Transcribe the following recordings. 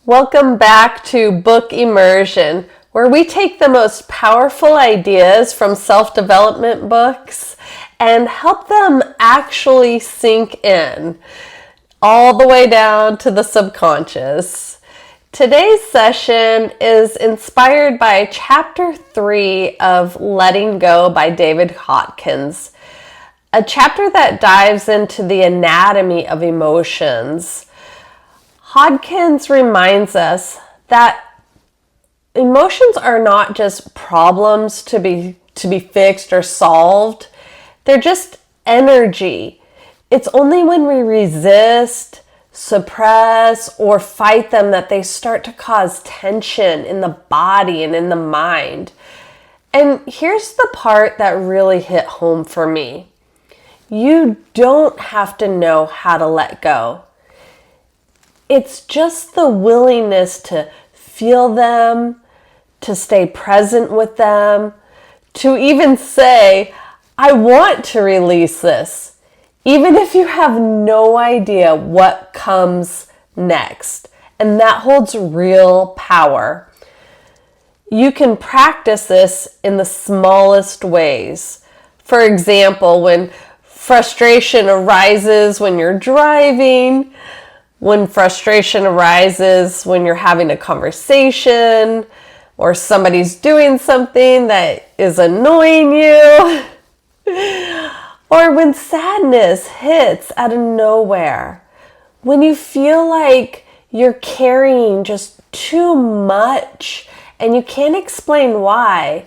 Welcome back to Book Immersion, where we take the most powerful ideas from self-development books and help them actually sink in, all the way down to the subconscious. Today's session is inspired by Chapter 3 of Letting Go by David Hawkins, a chapter that dives into the anatomy of emotions. Hawkins reminds us that emotions are not just problems to be fixed or solved. They're just energy. It's only when we resist, suppress, or fight them that they start to cause tension in the body and in the mind. And here's the part that really hit home for me. You don't have to know how to let go. It's just the willingness to feel them, to stay present with them, to even say, I want to release this, even if you have no idea what comes next. And that holds real power. You can practice this in the smallest ways. For example, when frustration arises when you're driving, when frustration arises when you're having a conversation, or somebody's doing something that is annoying you, or when sadness hits out of nowhere, when you feel like you're carrying just too much and you can't explain why,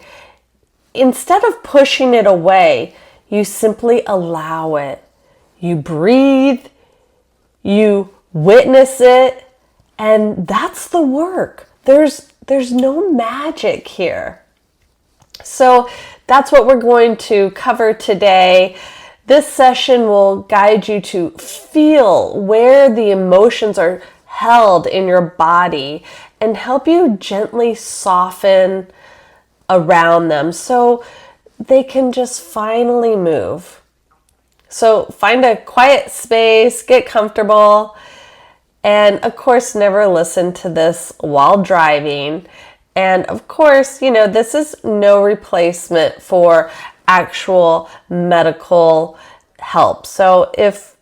instead of pushing it away, you simply allow it. You breathe, you witness it, and that's the work. There's no magic here. So that's what we're going to cover today. This session will guide you to feel where the emotions are held in your body and help you gently soften around them so they can just finally move. So find a quiet space, get comfortable, and of course, never listen to this while driving. And of course, this is no replacement for actual medical help. So if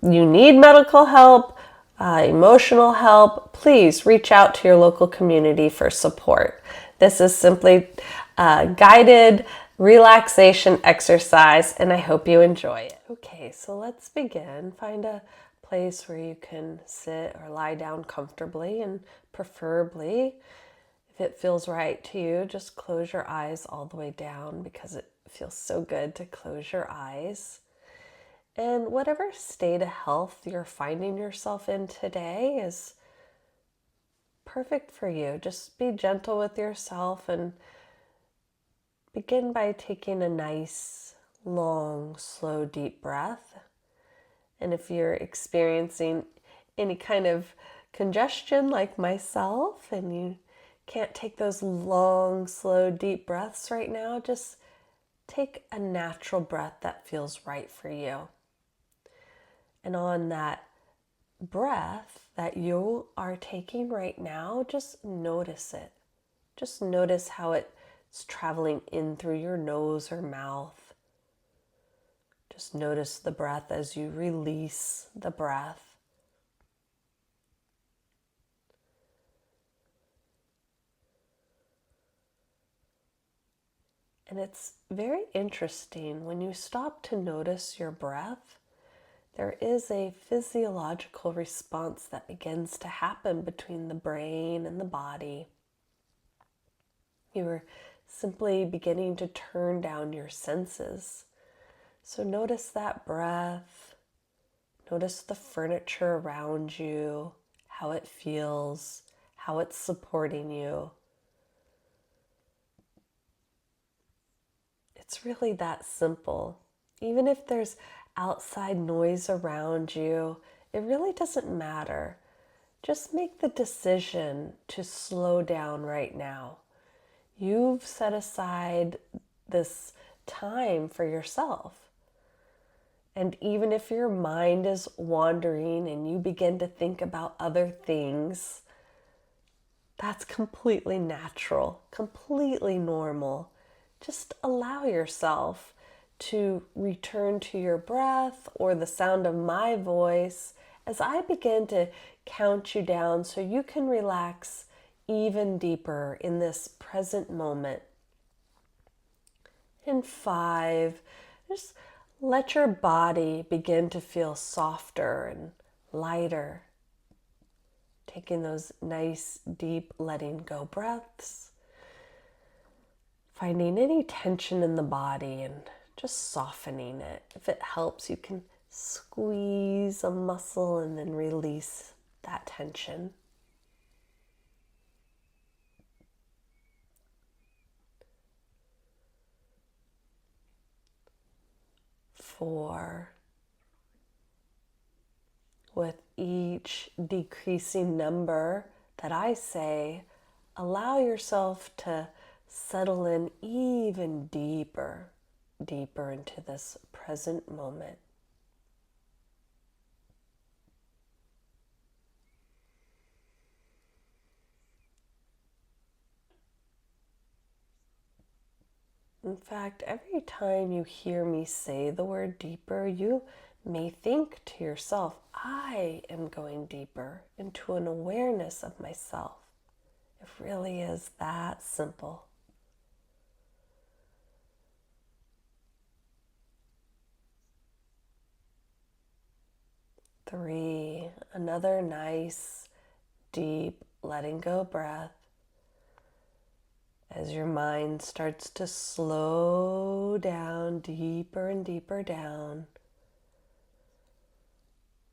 you need medical help, emotional help, please reach out to your local community for support. This is simply a guided relaxation exercise, and I hope you enjoy it. Okay, so let's begin. Find a place where you can sit or lie down comfortably, and preferably, if it feels right to you, just close your eyes all the way down because it feels so good to close your eyes. And whatever state of health you're finding yourself in today is perfect for you. Just be gentle with yourself and begin by taking a nice, long, slow, deep breath. And if you're experiencing any kind of congestion like myself and you can't take those long, slow, deep breaths right now, just take a natural breath that feels right for you. And on that breath that you are taking right now, just notice it. Just notice how it's traveling in through your nose or mouth. Just notice the breath as you release the breath. And it's very interesting when you stop to notice your breath, there is a physiological response that begins to happen between the brain and the body. You are simply beginning to turn down your senses. So notice that breath, notice the furniture around you, how it feels, how it's supporting you. It's really that simple. Even if there's outside noise around you, it really doesn't matter. Just make the decision to slow down right now. You've set aside this time for yourself. And even if your mind is wandering and you begin to think about other things, That's completely natural, completely normal. Just allow yourself to return to your breath or the sound of my voice as I begin to count you down so you can relax even deeper in this present moment. In 5, just let your body begin to feel softer and lighter. Taking those nice, deep, letting go breaths. Finding any tension in the body and just softening it. If it helps, you can squeeze a muscle and then release that tension. 4. With each decreasing number that I say, allow yourself to settle in even deeper, deeper into this present moment. In fact, every time you hear me say the word deeper, you may think to yourself, I am going deeper into an awareness of myself. It really is that simple. 3, another nice, deep, letting go breath. As your mind starts to slow down deeper and deeper down,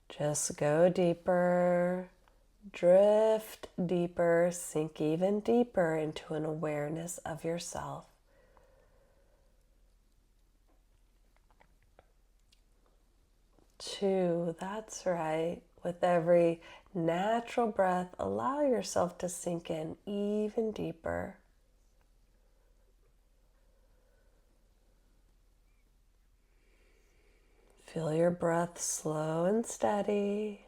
just go deeper, drift deeper, sink even deeper into an awareness of yourself. 2, that's right. With every natural breath, allow yourself to sink in even deeper. Feel your breath slow and steady.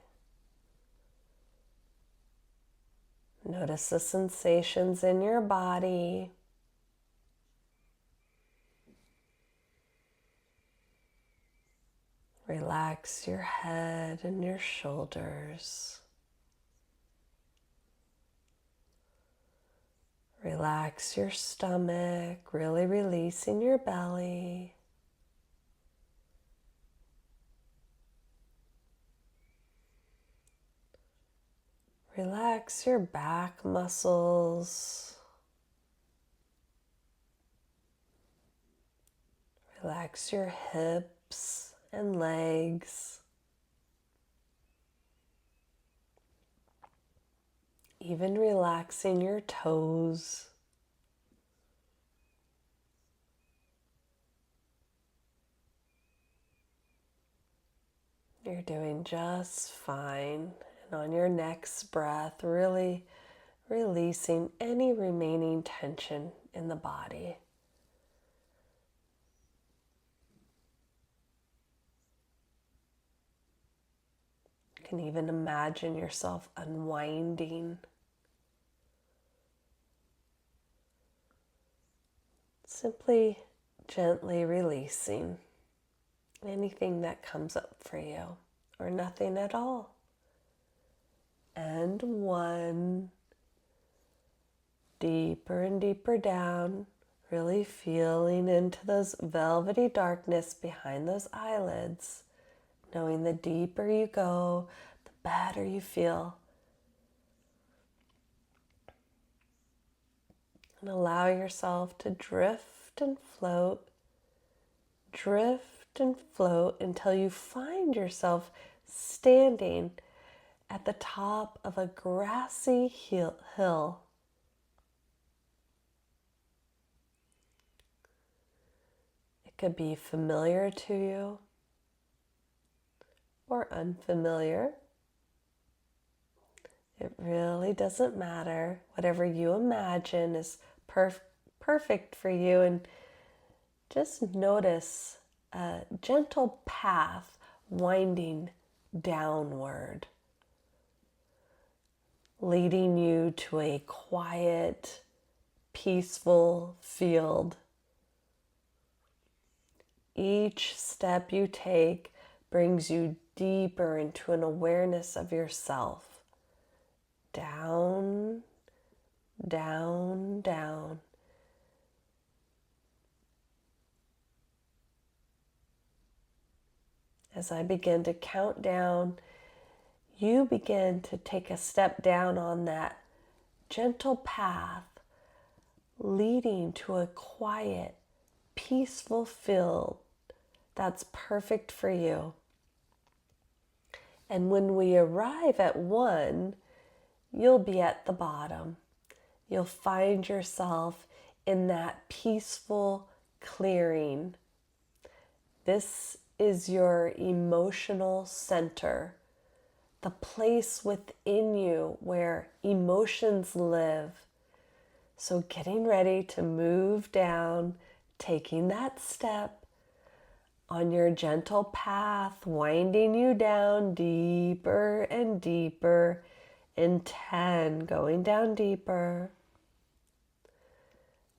Notice the sensations in your body. Relax your head and your shoulders. Relax your stomach, really releasing your belly. Relax your back muscles. Relax your hips and legs. Even relaxing your toes. You're doing just fine. And on your next breath, really releasing any remaining tension in the body. You can even imagine yourself unwinding. Simply gently releasing anything that comes up for you, or nothing at all. And 1, deeper and deeper down, really feeling into those velvety darkness behind those eyelids, knowing the deeper you go, the better you feel. And allow yourself to drift and float until you find yourself standing at the top of a grassy hill. It could be familiar to you or unfamiliar. It really doesn't matter. Whatever you imagine is perfect for you, and just notice a gentle path winding downward. leading you to a quiet, peaceful field. Each step you take brings you deeper into an awareness of yourself. Down, down, down. As I begin to count down, you begin to take a step down on that gentle path leading to a quiet, peaceful field that's perfect for you. And when we arrive at 1, you'll be at the bottom. You'll find yourself in that peaceful clearing. This is your emotional center, the place within you where emotions live. So getting ready to move down, taking that step on your gentle path, winding you down deeper and deeper. In 10, going down deeper.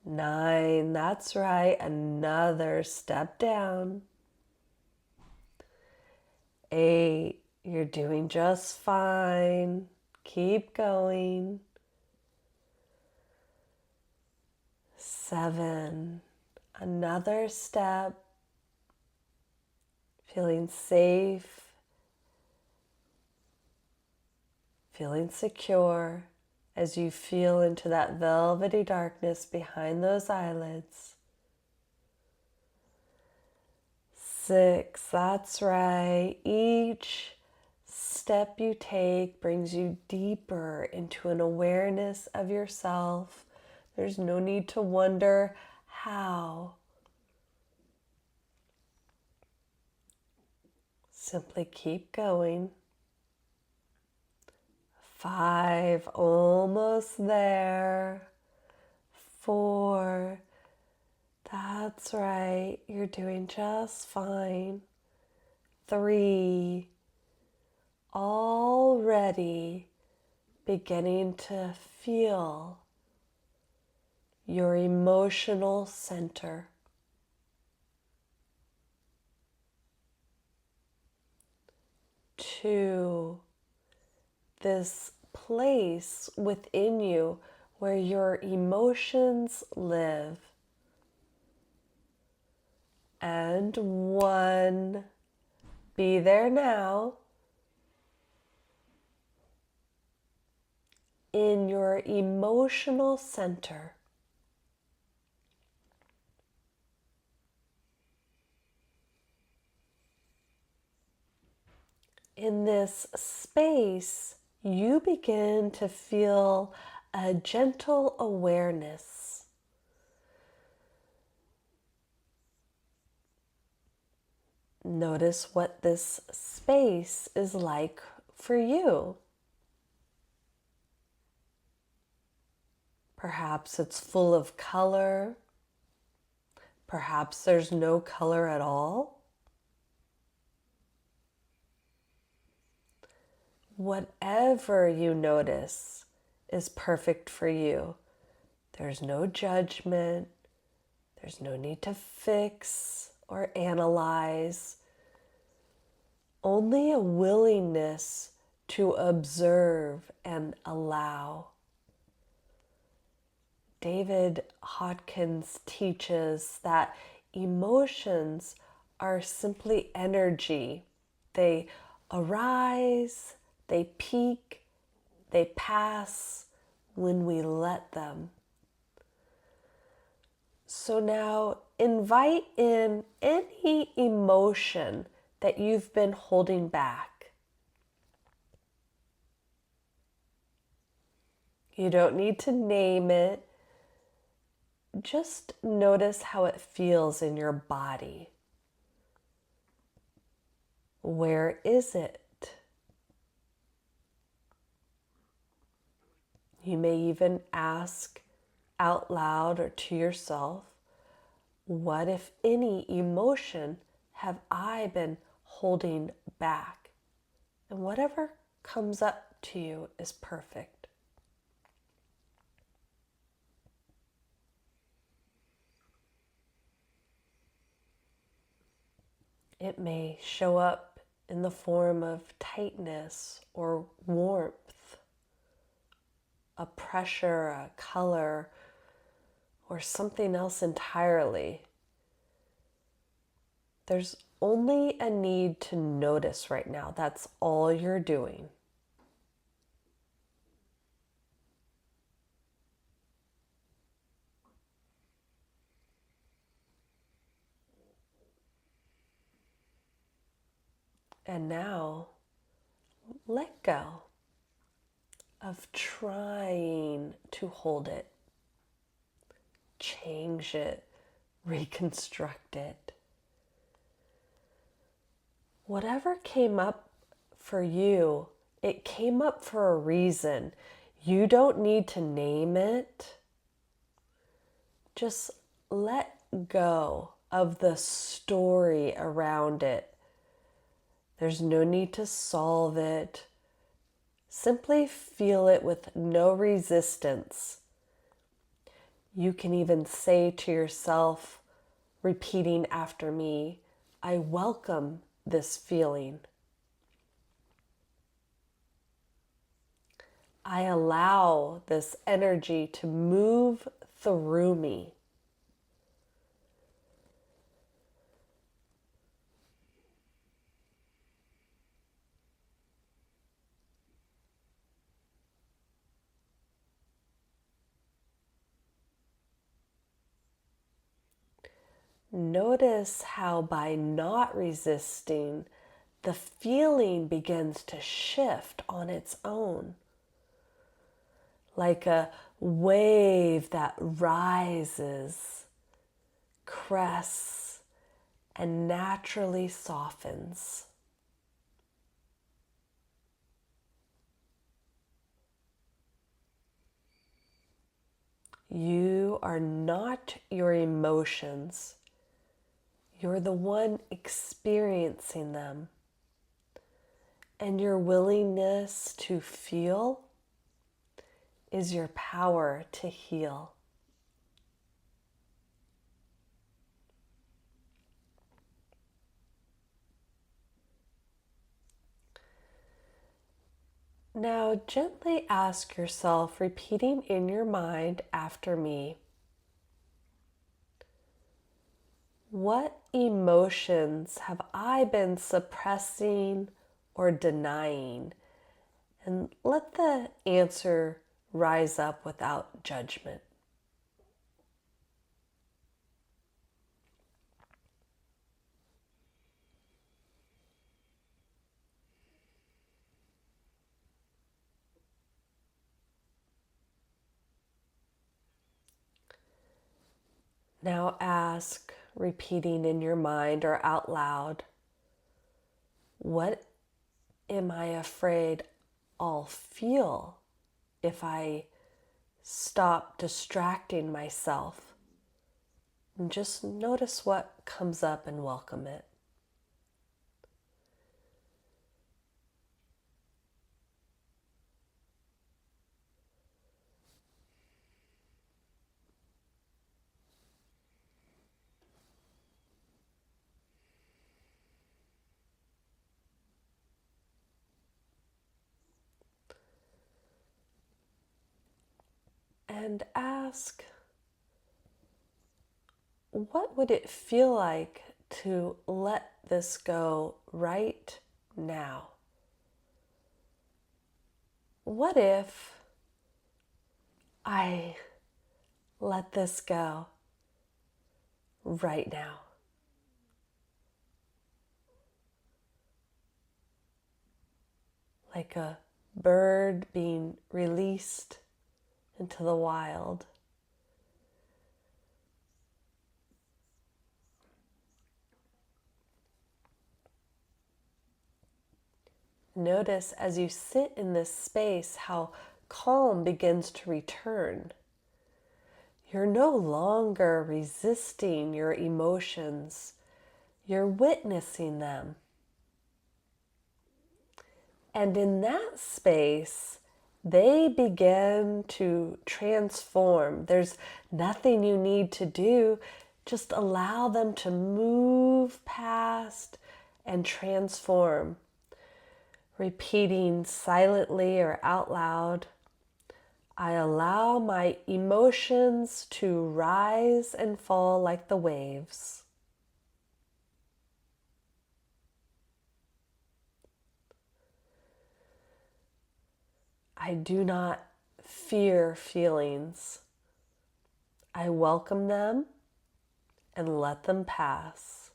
9, that's right, another step down. 8, you're doing just fine. Keep going. 7, another step. Feeling safe. Feeling secure as you feel into that velvety darkness behind those eyelids. 6, that's right. Each step you take brings you deeper into an awareness of yourself. There's no need to wonder how. Simply keep going. 5, almost there. 4, that's right, you're doing just fine. 3, already beginning to feel your emotional center. 2, this place within you where your emotions live. And 1, be there now. In your emotional center. In this space, you begin to feel a gentle awareness. Notice what this space is like for you. Perhaps it's full of color. Perhaps there's no color at all. Whatever you notice is perfect for you. There's no judgment. There's no need to fix or analyze. Only a willingness to observe and allow. David Hawkins teaches that emotions are simply energy. They arise, they peak, they pass when we let them. So now invite in any emotion that you've been holding back. You don't need to name it. Just notice how it feels in your body. Where is it? You may even ask out loud or to yourself, what, if any, emotion have I been holding back? And whatever comes up to you is perfect. It may show up in the form of tightness or warmth, a pressure, a color, or something else entirely. There's only a need to notice right now. That's all you're doing. And now, let go of trying to hold it, change it, reconstruct it. Whatever came up for you, it came up for a reason. You don't need to name it. Just let go of the story around it. There's no need to solve it. Simply feel it with no resistance. You can even say to yourself, repeating after me, I welcome this feeling. I allow this energy to move through me. Notice how by not resisting, the feeling begins to shift on its own. Like a wave that rises, crests, and naturally softens. You are not your emotions. You're the one experiencing them. And your willingness to feel is your power to heal. Now gently ask yourself, repeating in your mind after me, what emotions have I been suppressing or denying? And let the answer rise up without judgment. Now ask, repeating in your mind or out loud, what am I afraid I'll feel if I stop distracting myself? And just notice what comes up and welcome it. And ask, what would it feel like to let this go right now? What if I let this go right now? Like a bird being released into the wild. Notice as you sit in this space how calm begins to return. You're no longer resisting your emotions. You're witnessing them. And in that space, they begin to transform. There's nothing you need to do. Just allow them to move past, and transform, repeating silently or out loud, I allow my emotions to rise and fall like the waves. I do not fear feelings. I welcome them and let them pass.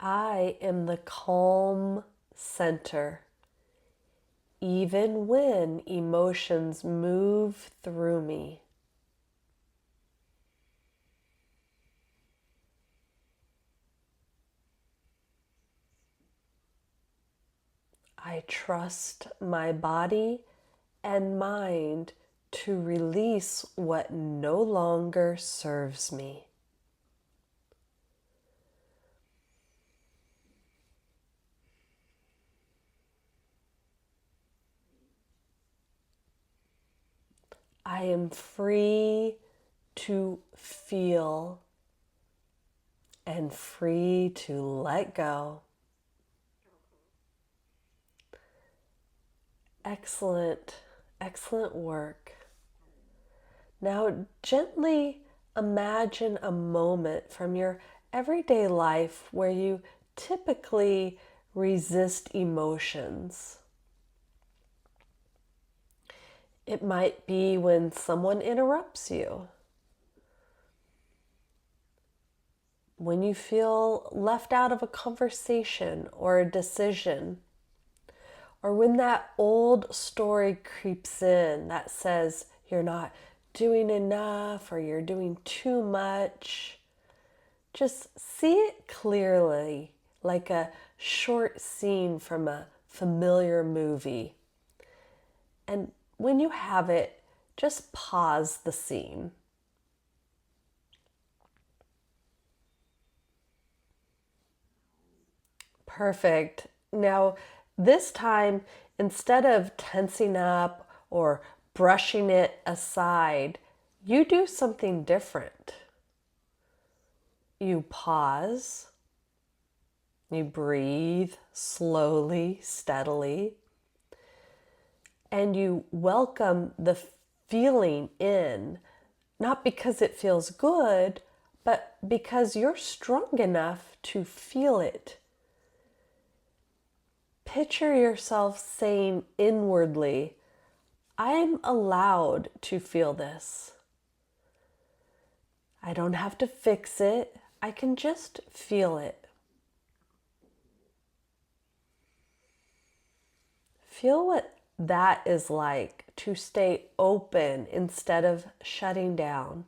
I am the calm center, even when emotions move through me. I trust my body and mind to release what no longer serves me. I am free to feel and free to let go. Excellent, excellent work. Now, gently imagine a moment from your everyday life where you typically resist emotions. It might be when someone interrupts you, when you feel left out of a conversation or a decision, or when that old story creeps in that says you're not doing enough or you're doing too much. Just see it clearly, like a short scene from a familiar movie. And when you have it, just pause the scene. Perfect. Now, this time, instead of tensing up or brushing it aside, you do something different. You pause, you breathe slowly, steadily, and you welcome the feeling in, not because it feels good, but because you're strong enough to feel it. Picture yourself saying inwardly, I'm allowed to feel this. I don't have to fix it. I can just feel it. Feel what that is like to stay open instead of shutting down.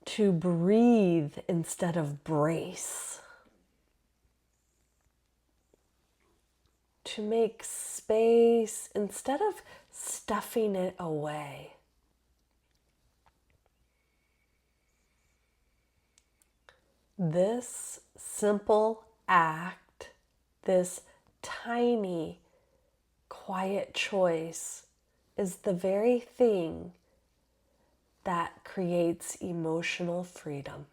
To breathe instead of brace. To make space instead of stuffing it away. This simple act, this tiny, quiet choice is the very thing that creates emotional freedom.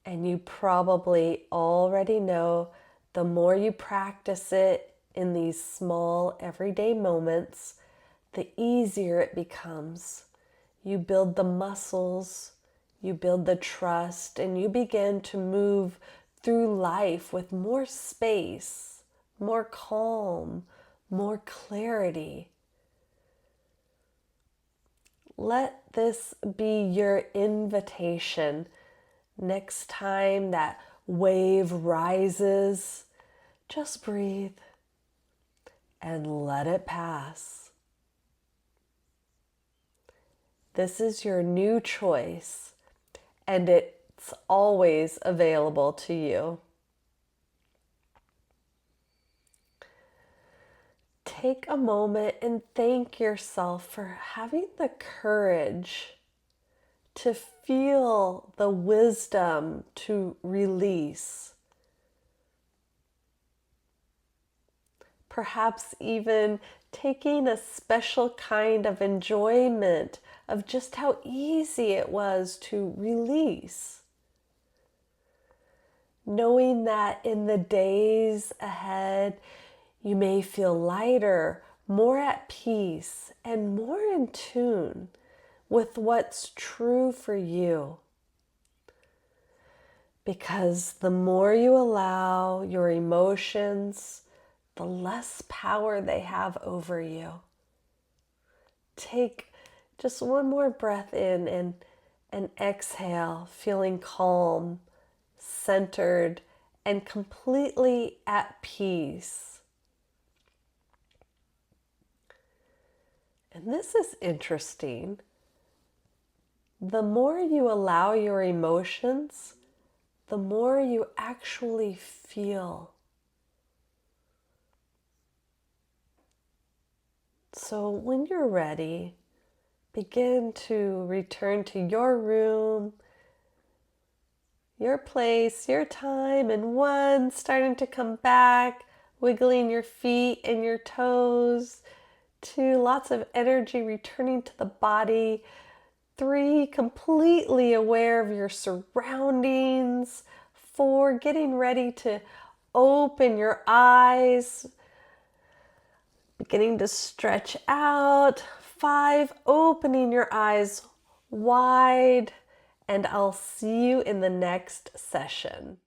And you probably already know the more you practice it in these small everyday moments, the easier it becomes. You build the muscles, you build the trust, and you begin to move through life with more space, more calm, more clarity. Let this be your invitation. Next time that wave rises, just breathe and let it pass. This is your new choice, and it's always available to you. Take a moment and thank yourself for having the courage to feel the wisdom to release. perhaps even taking a special kind of enjoyment of just how easy it was to release. Knowing that in the days ahead, you may feel lighter, more at peace, and more in tune with what's true for you. Because the more you allow your emotions, the less power they have over you. Take just one more breath in and exhale, feeling calm, centered, and completely at peace. And this is interesting. The more you allow your emotions, the more you actually feel. So when you're ready, begin to return to your room, your place, your time, and 1, starting to come back, wiggling your feet and your toes. 2, lots of energy returning to the body. 3, completely aware of your surroundings. 4, getting ready to open your eyes, beginning to stretch out. 5, opening your eyes wide. And I'll see you in the next session.